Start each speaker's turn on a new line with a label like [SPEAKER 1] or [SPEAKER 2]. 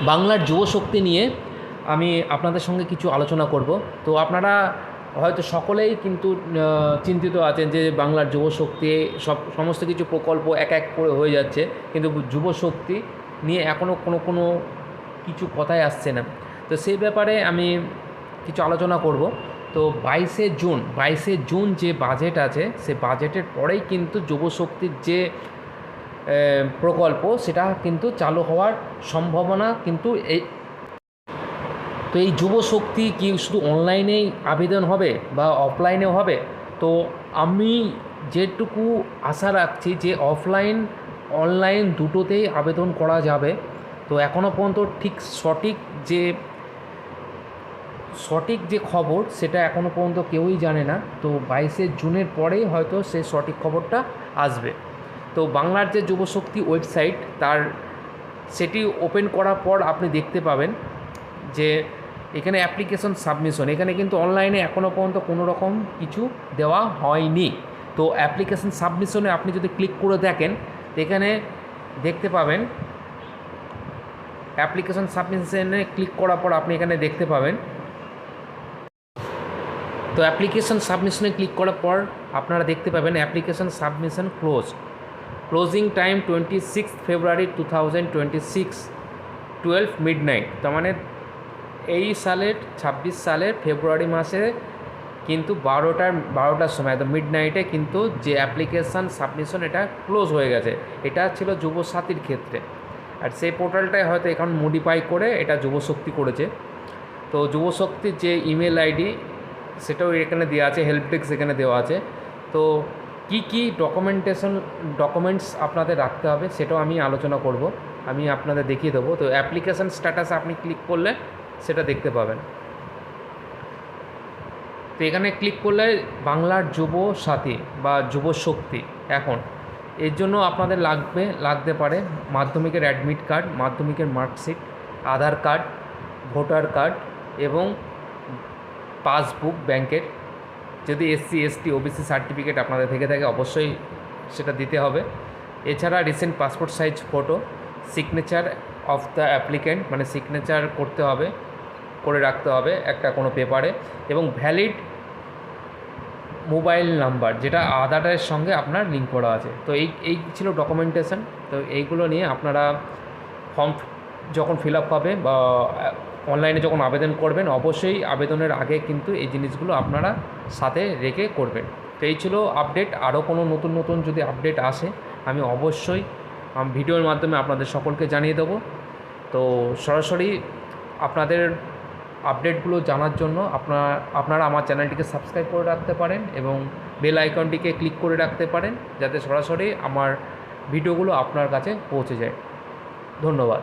[SPEAKER 1] বাংলার যুবশক্তি নিয়ে আমি আপনাদের সঙ্গে কিছু আলোচনা করব। তো আপনারা হয়তো সকলেই কিন্তু চিন্তিত আছেন যে বাংলার যুবশক্তি সমস্ত কিছু প্রকল্প এক এক করে হয়ে যাচ্ছে, কিন্তু যুবশক্তি নিয়ে এখনও কোনো কিছু কথাই আসছে না। তো সেই ব্যাপারে আমি কিছু আলোচনা করব। তো 22শে জুন যে বাজেট আছে, সে বাজেটের পরেই কিন্তু যুবশক্তির যে প্রকল্প সেটা কিন্তু চালু হওয়ার সম্ভাবনা কিন্তু তো এই যুবশক্তি কি শুধু অনলাইনেই আবেদন হবে বা অফলাইনেও হবে? তো আমি যেটুকু আশা রাখছি যে অনলাইন দুটোতেই আবেদন করা যাবে। তো এখনও পর্যন্ত ঠিক সঠিক যে খবর সেটা এখনও পর্যন্ত কেউই জানে না। তো 22শে জুনের পরেই হয়তো সে সঠিক খবরটা আসবে। তো বাংলার যে যুবশক্তি ওয়েবসাইট সেটি ওপেন করার পর আপনি দেখতে পাবেন যে এখানে অ্যাপ্লিকেশন সাবমিশন, এখানে কিন্তু অনলাইনে এখনও পর্যন্ত কোনো রকম কিছু দেওয়া হয়নি। তো অ্যাপ্লিকেশন সাবমিশনে আপনি যদি ক্লিক করে দেখেন, এখানে দেখতে পাবেন অ্যাপ্লিকেশন সাবমিশনে ক্লিক করার পর আপনি এখানে দেখতে পাবেন। তো অ্যাপ্লিকেশন সাবমিশনে ক্লিক করার পর আপনারা দেখতে পাবেন অ্যাপ্লিকেশন সাবমিশন ক্লোজিং টাইম 26 ফেব্রুয়ারি 2026 12 মিডনাইট। তার মানে এই 26 সালের ফেব্রুয়ারি মাসে কিন্তু 12টার সময় একদম মিডনাইটে কিন্তু যে অ্যাপ্লিকেশান সাবমিশন এটা ক্লোজ হয়ে গেছে। এটা ছিল যুবসাথীর ক্ষেত্রে, আর সেই পোর্টালটাই হয়তো এখন মডিফাই করে এটা যুবশক্তি করেছে। তো যুবশক্তির যে ইমেল আইডি সেটাও এখানে দেওয়া আছে, হেল্প ডেস্ক এখানে দেওয়া আছে। তো কী ডকুমেন্টস আপনাদের রাখতে হবে সেটাও আমি আলোচনা করব, আমি আপনাদের দেখিয়ে দেবো। তো অ্যাপ্লিকেশান স্ট্যাটাস আপনি ক্লিক করলে সেটা দেখতে পাবেন। তো এখানে ক্লিক করলে বাংলার যুবসাথী বা যুবশক্তি এখন এর জন্য আপনাদের লাগতে পারে মাধ্যমিকের অ্যাডমিট কার্ড, মাধ্যমিকের মার্কশিট, আধার কার্ড, ভোটার কার্ড এবং পাসবুক ব্যাংকের। যদি SC ST OBC সার্টিফিকেট আপনাদের থেকে থাকে অবশ্যই সেটা দিতে হবে। এছাড়া recent passport size photo, signature of the applicant, মানে সিগনেচার করে রাখতে হবে একটা কোনো পেপারে, এবং ভ্যালিড মোবাইল নাম্বার যেটা আধারের সঙ্গে আপনার লিঙ্ক করা আছে। তো এই ছিল ডকুমেন্টেশন। তো এইগুলো নিয়ে আপনারা ফর্ম যখন ফিল আপ হবে বা অনলাইনে যখন আবেদন করবেন, অবশ্যই আবেদনের আগে কিন্তু এই জিনিসগুলো আপনারা সাথে রেখে করবেন। তো এই ছিল আপডেট। আরও কোনো নতুন যদি আপডেট আসে আমি অবশ্যই ভিডিওর মাধ্যমে আপনাদের সকলকে জানিয়ে দেবো। তো সরাসরি আপনাদের আপডেটগুলো জানার জন্য আপনারা আমার চ্যানেলটিকে সাবস্ক্রাইব করে রাখতে পারেন এবং বেল আইকনটিকে ক্লিক করে রাখতে পারেন, যাতে সরাসরি আমার ভিডিওগুলো আপনার কাছে পৌঁছে যায়। ধন্যবাদ।